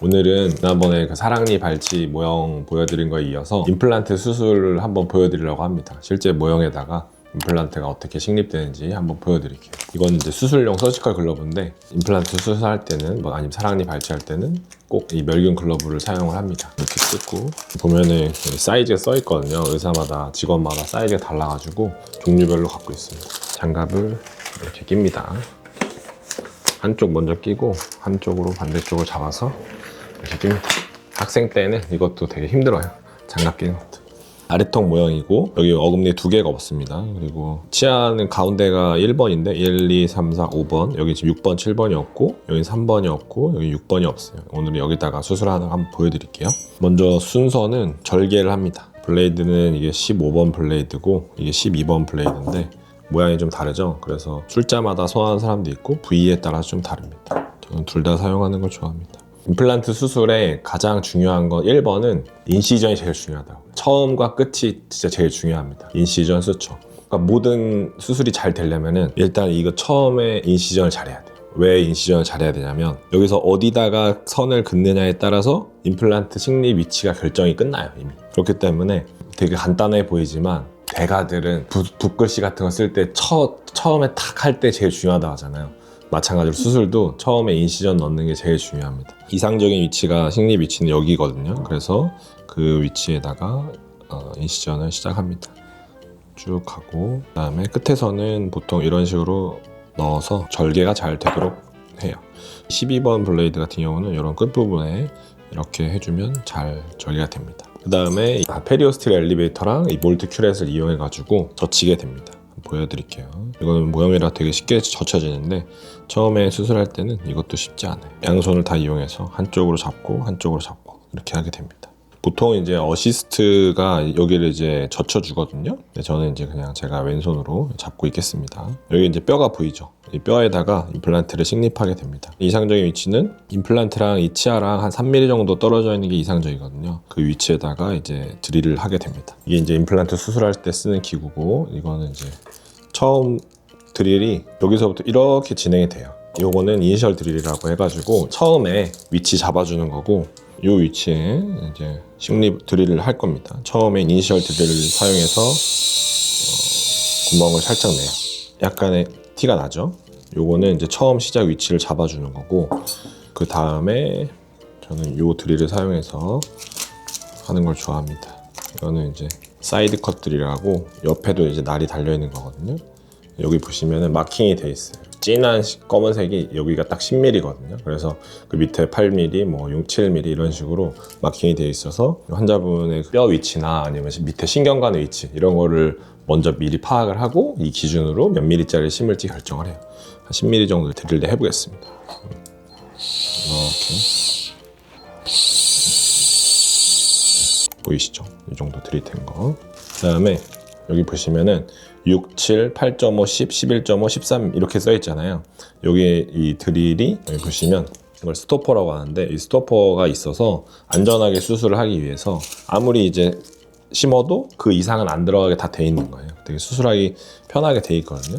오늘은 지난번에 그 사랑니 발치 모형 보여드린 거에 이어서 임플란트 수술을 한번 보여드리려고 합니다. 실제 모형에다가 임플란트가 어떻게 식립되는지 한번 보여드릴게요. 이건 이제 수술용 서지컬 글러브인데 임플란트 수술할 때는 아니면 사랑니 발치할 때는 꼭 이 멸균 글러브를 사용을 합니다. 이렇게 뜯고 보면은 사이즈가 써 있거든요. 의사마다 직원마다 사이즈가 달라가지고 종류별로 갖고 있습니다. 장갑을 이렇게 낍니다. 한쪽 먼저 끼고 한쪽으로 반대쪽을 잡아서 이렇게 낍니다. 학생 때는 이것도 되게 힘들어요. 장갑 끼는 것도. 아래턱 모형이고 여기 어금니 2개가 없습니다. 그리고 치아는 가운데가 1번인데 1, 2, 3, 4, 5번 여기 지금 6번, 7번이 없고 여기 3번이 없고 여기 6번이 없어요. 오늘 여기다가 수술하는 거 한번 보여드릴게요. 먼저 순서는 절개를 합니다. 블레이드는 이게 15번 블레이드고 이게 12번 블레이드인데 모양이 좀 다르죠. 그래서 sul자마다 선호하는 사람도 있고 부위에 따라서 좀 다릅니다. 저는 둘 다 사용하는 걸 좋아합니다. 임플란트 수술에 가장 중요한 건 1번은 인시전이 제일 중요하다고. 처음과 끝이 진짜 제일 중요합니다. 인시전 수초. 그러니까 모든 수술이 잘 되려면은 일단 이거 처음에 인시전을 잘해야 돼요. 왜 인시전을 잘해야 되냐면 여기서 어디다가 선을 긋느냐에 따라서 임플란트 식립 위치가 결정이 끝나요 이미. 그렇기 때문에 되게 간단해 보이지만 대가들은 붓글씨 같은 거 쓸 때 처음에 탁 할 때 제일 중요하다고 하잖아요. 마찬가지로 수술도 처음에 인시전 넣는 게 제일 중요합니다. 이상적인 위치가 식립 위치는 여기거든요. 그래서 그 위치에다가 인시전을 시작합니다. 쭉 하고 그 다음에 끝에서는 보통 이런 식으로 넣어서 절개가 잘 되도록 해요. 12번 블레이드 같은 경우는 이런 끝부분에 이렇게 해주면 잘 절개가 됩니다. 그 다음에 페리오스틸 엘리베이터랑 이 몰트 큐렛을 이용해 가지고 젖히게 됩니다. 보여드릴게요. 이거는 모형이라 되게 쉽게 젖혀지는데 처음에 수술할 때는 이것도 쉽지 않아요. 양손을 다 이용해서 한쪽으로 잡고 한쪽으로 잡고 이렇게 하게 됩니다. 보통 이제 어시스트가 여기를 이제 젖혀주거든요. 근데 저는 이제 그냥 제가 왼손으로 잡고 있겠습니다. 여기 이제 뼈가 보이죠? 이 뼈에다가 임플란트를 식립하게 됩니다. 이상적인 위치는 임플란트랑 이 치아랑 한 3mm 정도 떨어져 있는 게 이상적이거든요. 그 위치에다가 이제 드릴을 하게 됩니다. 이게 이제 임플란트 수술할 때 쓰는 기구고 이거는 이제 처음 드릴이 여기서부터 이렇게 진행이 돼요. 요거는 이니셜 드릴이라고 해가지고 처음에 위치 잡아주는 거고 이 위치에 이제 식립 드릴을 할 겁니다. 처음에 이니셜 드릴을 사용해서 구멍을 살짝 내요. 약간의 티가 나죠? 요거는 이제 처음 시작 위치를 잡아주는 거고 그 다음에 저는 요 드릴을 사용해서 하는 걸 좋아합니다. 이거는 이제 사이드 컷 드릴이라고 옆에도 이제 날이 달려 있는 거거든요. 여기 보시면은 마킹이 돼 있어요. 진한 검은색이 여기가 딱 10mm거든요. 그래서 그 밑에 8mm, 뭐 7mm 이런 식으로 마킹이 되어 있어서 환자분의 뼈 위치나 아니면 밑에 신경관의 위치 이런 거를 먼저 미리 파악을 하고 이 기준으로 몇 mm짜리 심을지 결정을 해요. 한 10mm 정도 드릴 해보겠습니다. 이렇게 보이시죠? 이 정도 드릴된 거. 그 다음에 여기 보시면은 6, 7, 8.5, 10, 11.5, 13 이렇게 써 있잖아요. 여기 이 드릴이 여기 보시면 이걸 스토퍼라고 하는데 이 스토퍼가 있어서 안전하게 수술을 하기 위해서 아무리 이제 심어도 그 이상은 안 들어가게 다 돼 있는 거예요. 되게 수술하기 편하게 돼 있거든요.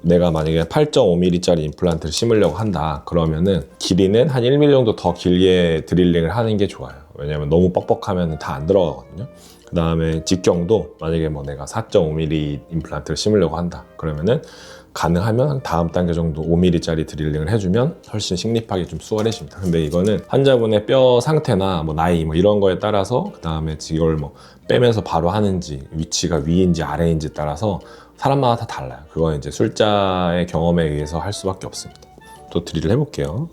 내가 만약에 8.5mm짜리 임플란트를 심으려고 한다 그러면은 길이는 한 1mm 정도 더 길게 드릴링을 하는 게 좋아요. 왜냐면 너무 뻑뻑하면 다 안 들어가거든요. 그 다음에 직경도 만약에 뭐 내가 4.5mm 임플란트를 심으려고 한다 그러면은 가능하면 다음 단계 정도 5mm짜리 드릴링을 해주면 훨씬 식립하기 좀 수월해집니다. 근데 이거는 환자분의 뼈 상태나 뭐 나이 뭐 이런 거에 따라서 그 다음에 이걸 뭐 빼면서 바로 하는지 위치가 위인지 아래인지 따라서 사람마다 다 달라요. 그건 이제 술자의 경험에 의해서 할 수밖에 없습니다. 또 드릴을 해볼게요.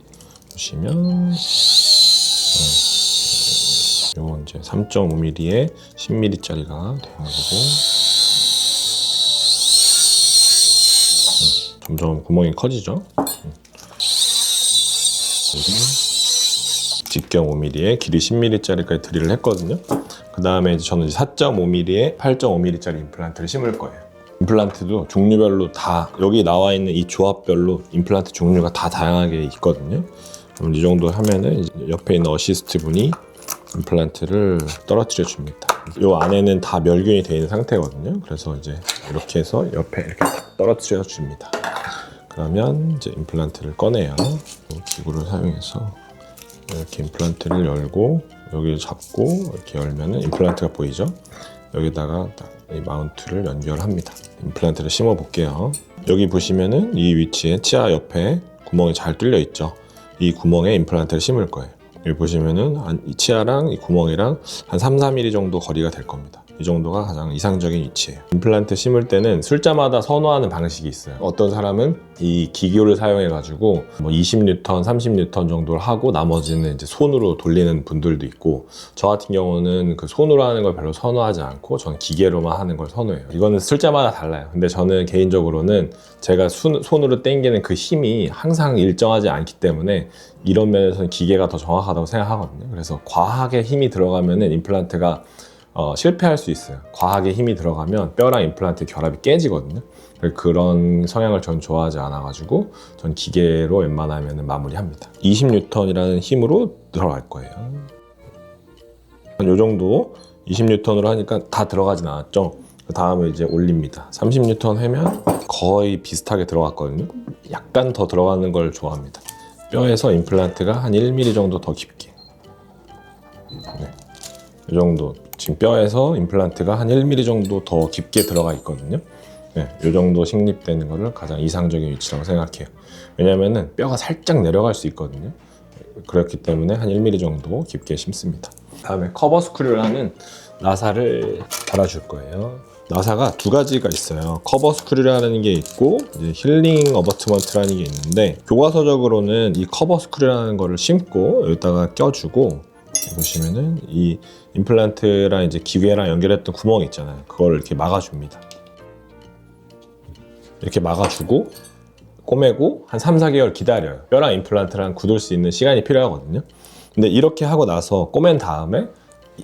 보시면 요건 이제 3.5mm에 10mm짜리가 되는 거고 점점 구멍이 커지죠. 직경 5mm에 길이 10mm짜리까지 드릴을 했거든요. 그 다음에 이제 저는 4.5mm에 8.5mm짜리 임플란트를 심을 거예요. 임플란트도 종류별로 다 여기 나와 있는 이 조합별로 임플란트 종류가 다 다양하게 있거든요. 그럼 이 정도 하면은 이제 옆에 있는 어시스트 분이 임플란트를 떨어뜨려 줍니다. 이 안에는 다 멸균이 되어 있는 상태거든요. 그래서 이제 이렇게 해서 옆에 이렇게 떨어뜨려 줍니다. 그러면 이제 임플란트를 꺼내요. 이 기구를 사용해서 이렇게 임플란트를 열고 여기를 잡고 이렇게 열면은 임플란트가 보이죠? 여기다가 딱 이 마운트를 연결합니다. 임플란트를 심어 볼게요. 여기 보시면은 이 위치에 치아 옆에 구멍이 잘 뚫려 있죠? 이 구멍에 임플란트를 심을 거예요. 여기 보시면은 이 치아랑 이 구멍이랑 한 3-4mm 정도 거리가 될 겁니다. 이 정도가 가장 이상적인 위치예요. 임플란트 심을 때는 술자마다 선호하는 방식이 있어요. 어떤 사람은 이 기교를 사용해 가지고 뭐 20N, 30N 정도를 하고 나머지는 이제 손으로 돌리는 분들도 있고, 저 같은 경우는 그 손으로 하는 걸 별로 선호하지 않고 전 기계로만 하는 걸 선호해요. 이거는 술자마다 달라요. 근데 저는 개인적으로는 제가 손으로 당기는 그 힘이 항상 일정하지 않기 때문에 이런 면에서는 기계가 더 정확하다고 생각하거든요. 그래서 과하게 힘이 들어가면은 임플란트가 실패할 수 있어요. 과하게 힘이 들어가면 뼈랑 임플란트 결합이 깨지거든요. 그런 성향을 전 좋아하지 않아가지고 전 기계로 웬만하면 마무리합니다. 20N이라는 힘으로 들어갈 거예요. 이 정도 20N으로 하니까 다 들어가진 않았죠. 그 다음에 이제 올립니다. 30N 하면 거의 비슷하게 들어갔거든요. 약간 더 들어가는 걸 좋아합니다. 뼈에서 임플란트가 한 1mm 정도 더 깊게. 네. 이 정도. 지금 뼈에서 임플란트가 한 1mm 정도 더 깊게 들어가 있거든요. 네, 이 정도 식립되는 거를 가장 이상적인 위치라고 생각해요. 왜냐면은 뼈가 살짝 내려갈 수 있거든요. 그렇기 때문에 한 1mm 정도 깊게 심습니다. 다음에 커버 스크류를 하는 나사를 달아줄 거예요. 나사가 두 가지가 있어요. 커버 스크류라는 게 있고 이제 힐링 어버트먼트라는 게 있는데, 교과서적으로는 이 커버 스크류라는 거를 심고 여기다가 껴주고, 보시면은 이 임플란트랑 이제 기계랑 연결했던 구멍 있잖아요. 그걸 이렇게 막아줍니다. 이렇게 막아주고 꼬매고 한 3-4개월 기다려요. 뼈랑 임플란트랑 굳을 수 있는 시간이 필요하거든요. 근데 이렇게 하고 나서 꼬맨 다음에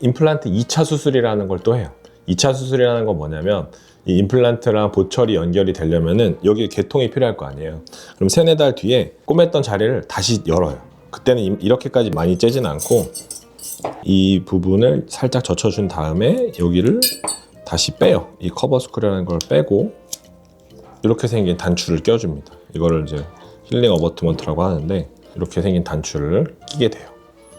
임플란트 2차 수술이라는 걸 또 해요. 2차 수술이라는 건 뭐냐면, 이 임플란트랑 보철이 연결이 되려면은 여기 개통이 필요할 거 아니에요. 그럼 3-4달 뒤에 꼬맸던 자리를 다시 열어요. 그때는 이렇게까지 많이 째진 않고 이 부분을 살짝 젖혀준 다음에 여기를 다시 빼요. 이 커버 스크류라는 걸 빼고 이렇게 생긴 단추를 껴줍니다. 이거를 이제 힐링 어버트먼트라고 하는데, 이렇게 생긴 단추를 끼게 돼요.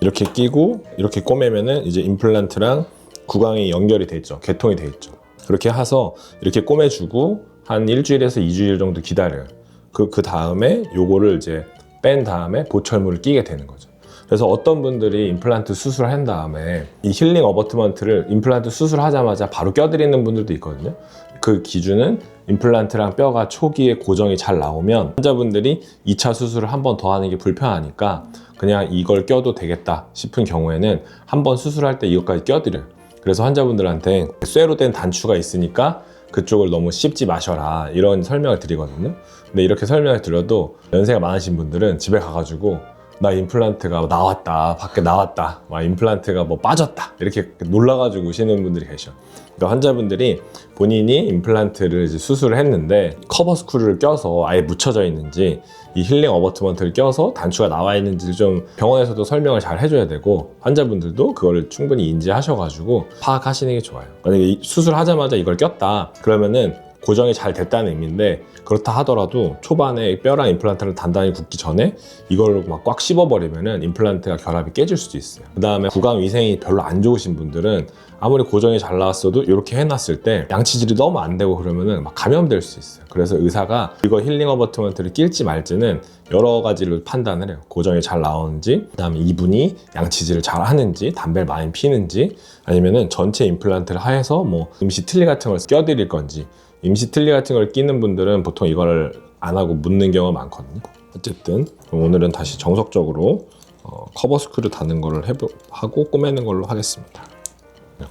이렇게 끼고 이렇게 꼬매면은 이제 임플란트랑 구강이 연결이 돼 있죠. 개통이 돼 있죠. 그렇게 해서 이렇게 꼬매주고 한 1주일에서 2주일 정도 기다려요. 그 다음에 요거를 이제 뺀 다음에 보철물을 끼게 되는 거죠. 그래서 어떤 분들이 임플란트 수술을 한 다음에 이 힐링 어버트먼트를 임플란트 수술하자마자 바로 껴드리는 분들도 있거든요. 그 기준은 임플란트랑 뼈가 초기에 고정이 잘 나오면 환자분들이 2차 수술을 한 번 더 하는 게 불편하니까 그냥 이걸 껴도 되겠다 싶은 경우에는 한 번 수술할 때 이것까지 껴드려요. 그래서 환자분들한테 쇠로 된 단추가 있으니까 그쪽을 너무 씹지 마셔라, 이런 설명을 드리거든요. 근데 이렇게 설명을 드려도 연세가 많으신 분들은 집에 가가지고 나 임플란트가 나왔다, 밖에 나왔다, 막 임플란트가 뭐 빠졌다, 이렇게 놀라가지고 오시는 분들이 계셔. 그러니까 환자분들이 본인이 임플란트를 이제 수술을 했는데 커버 스크류를 껴서 아예 묻혀져 있는지, 이 힐링 어버트먼트를 껴서 단추가 나와 있는지를 좀 병원에서도 설명을 잘 해줘야 되고, 환자분들도 그걸 충분히 인지하셔가지고 파악하시는 게 좋아요. 만약에 수술하자마자 이걸 꼈다 그러면은 고정이 잘 됐다는 의미인데, 그렇다 하더라도 초반에 뼈랑 임플란트를 단단히 굳기 전에 이걸로 막 꽉 씹어버리면은 임플란트가 결합이 깨질 수도 있어요. 그 다음에 구강 위생이 별로 안 좋으신 분들은 아무리 고정이 잘 나왔어도 이렇게 해놨을 때 양치질이 너무 안 되고 그러면은 막 감염될 수 있어요. 그래서 의사가 이거 힐링 어버트먼트를 낄지 말지는 여러 가지로 판단을 해요. 고정이 잘 나오는지, 그 다음에 이분이 양치질을 잘 하는지, 담배를 많이 피는지, 아니면은 전체 임플란트를 하해서 뭐 임시 틀니 같은 걸 껴드릴 건지. 임시 틀니 같은 걸 끼는 분들은 보통 이거를 안 하고 묻는 경우가 많거든요. 어쨌든 오늘은 다시 정석적으로 커버 스크류 다는 거를 하고 꼬매는 걸로 하겠습니다.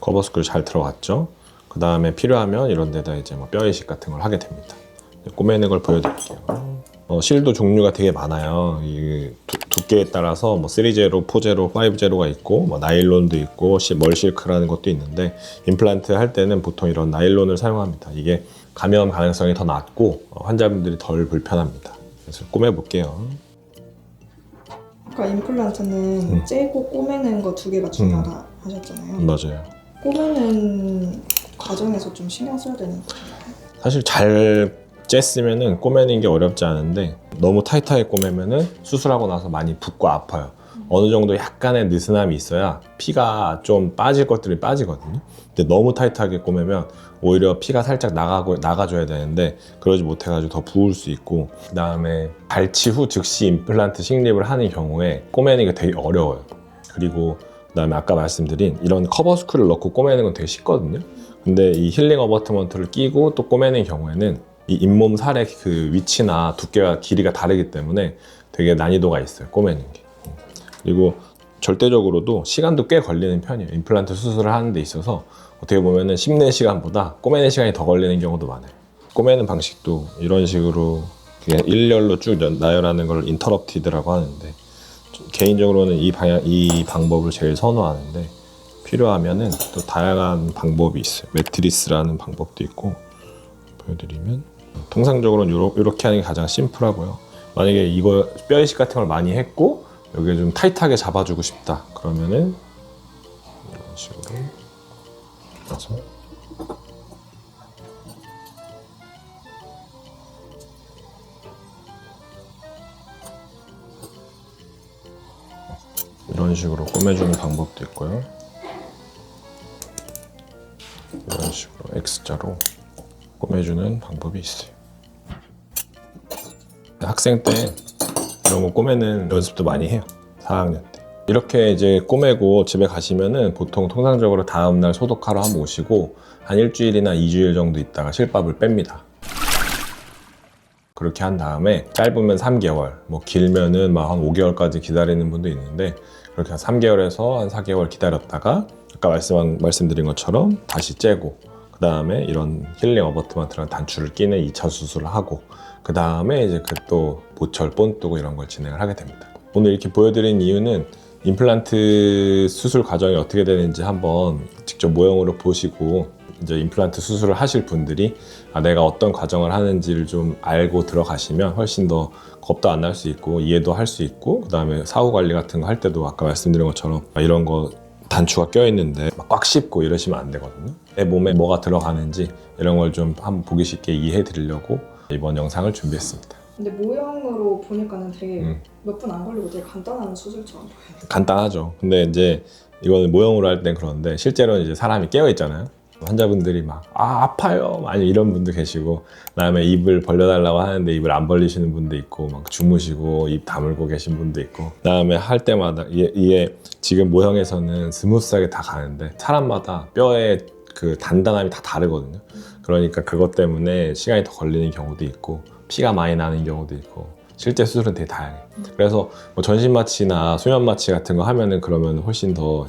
커버 스크류 잘 들어갔죠? 그 다음에 필요하면 이런 데다 이제 뭐 뼈 이식 같은 걸 하게 됩니다. 꼬매는 걸 보여드릴게요. 실도 종류가 되게 많아요. 이 두께에 따라서 뭐 3제로, 4제로, 5제로가 있고, 뭐 나일론도 있고, 멀실크라는 것도 있는데, 임플란트 할 때는 보통 이런 나일론을 사용합니다. 이게 감염 가능성이 더 낮고 환자분들이 덜 불편합니다. 그래서 꼬매 볼게요. 아까 임플란트는 째고 꼬매는 거 두 개가 중요하다 하셨잖아요. 맞아요. 꼬매는 과정에서 좀 신경 써야 되는 거예요? 사실 잘 쬐으면은 꼬매는 게 어렵지 않은데, 너무 타이트하게 꼬매면은 수술하고 나서 많이 붓고 아파요. 어느 정도 약간의 느슨함이 있어야 피가 좀 빠질 것들이 빠지거든요. 근데 너무 타이트하게 꼬매면 오히려 피가 살짝 나가줘야 되는데 그러지 못해가지고 더 부을 수 있고, 그 다음에 발치 후 즉시 임플란트 식립을 하는 경우에 꼬매는 게 되게 어려워요. 그리고 그 다음에 아까 말씀드린 이런 커버 스크를 넣고 꼬매는 건 되게 쉽거든요. 근데 이 힐링 어버트먼트를 끼고 또 꼬매는 경우에는 이 잇몸 살의 그 위치나 두께와 길이가 다르기 때문에 되게 난이도가 있어요, 꼬매는 게. 그리고 절대적으로도 시간도 꽤 걸리는 편이에요. 임플란트 수술을 하는 데 있어서 어떻게 보면은 씹는 시간보다 꼬매는 시간이 더 걸리는 경우도 많아요. 꼬매는 방식도 이런 식으로 그냥 일렬로 쭉 나열하는 걸 인터럽티드라고 하는데, 개인적으로는 이 방법을 제일 선호하는데, 필요하면은 또 다양한 방법이 있어요. 매트리스라는 방법도 있고, 보여드리면 통상적으로는 이렇게 하는 게 가장 심플하고요. 만약에 이거 뼈 이식 같은 걸 많이 했고 여기 좀 타이트하게 잡아주고 싶다 그러면은 이런 식으로 해서 이런 식으로 꼬매주는 방법도 있고요. 이런 식으로 X자로 꼬매주는 방법이 있어요. 학생 때 이런 거 꼬매는 연습도 많이 해요. 4학년 때. 이렇게 이제 꼬매고 집에 가시면은 보통 통상적으로 다음날 소독하러 한번 오시고 한 일주일이나 2주일 정도 있다가 실밥을 뺍니다. 그렇게 한 다음에 짧으면 3개월, 뭐 길면은 막 한 5개월까지 기다리는 분도 있는데, 그렇게 한 3개월에서 한 4개월 기다렸다가 아까 말씀드린 것처럼 다시 째고, 그 다음에 이런 힐링 어버트먼트랑 단추를 끼는 2차 수술을 하고, 그 다음에 이제 그 또 보철, 본 뜨고 이런 걸 진행을 하게 됩니다. 오늘 이렇게 보여드린 이유는 임플란트 수술 과정이 어떻게 되는지 한번 직접 모형으로 보시고, 이제 임플란트 수술을 하실 분들이 내가 어떤 과정을 하는지를 좀 알고 들어가시면 훨씬 더 겁도 안 날 수 있고 이해도 할 수 있고, 그 다음에 사후 관리 같은 거 할 때도 아까 말씀드린 것처럼 이런 거 단추가 껴있는데 꽉 씹고 이러시면 안 되거든요. 내 몸에 뭐가 들어가는지 이런 걸 좀 한번 보기 쉽게 이해해 드리려고 이번 영상을 준비했습니다. 근데 모형으로 보니까는 되게 몇 분 안 걸리고 되게 간단한 수술처럼 보여요. 간단하죠. 근데 이제 이거는 모형으로 할 땐 그런데 실제로는 이제 사람이 깨어 있잖아요. 환자분들이 막 아파요 많이 이런 분도 계시고, 그다음에 입을 벌려달라고 하는데 입을 안 벌리시는 분도 있고, 막 주무시고 입 다물고 계신 분도 있고, 그다음에 할 때마다 이게 지금 모형에서는 스무스하게 다 가는데 사람마다 뼈의 그 단단함이 다 다르거든요. 그러니까 그것 때문에 시간이 더 걸리는 경우도 있고 피가 많이 나는 경우도 있고, 실제 수술은 되게 다양해요. 그래서 뭐 전신 마취나 수면 마취 같은 거 하면은 그러면 훨씬 더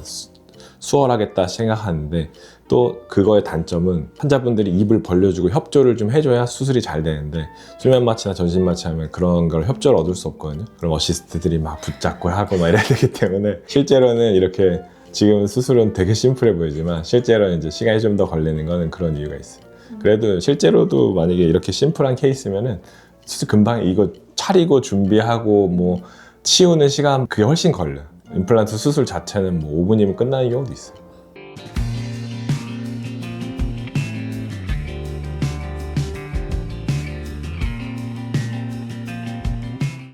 수월하겠다 생각하는데, 또 그거의 단점은 환자분들이 입을 벌려주고 협조를 좀 해줘야 수술이 잘 되는데, 수면 마취나 전신 마취 하면 그런 걸 협조를 얻을 수 없거든요. 그럼 어시스트들이 막 붙잡고 하고 막 이래야 되기 때문에, 실제로는 이렇게 지금 수술은 되게 심플해 보이지만 실제로는 이제 시간이 좀 더 걸리는 거는 그런 이유가 있어요. 그래도 실제로도 만약에 이렇게 심플한 케이스면은 수술 금방 이거 차리고 준비하고 뭐 치우는 시간 그게 훨씬 걸려요. 임플란트 수술 자체는 뭐 5분이면 끝나는 경우도 있어요.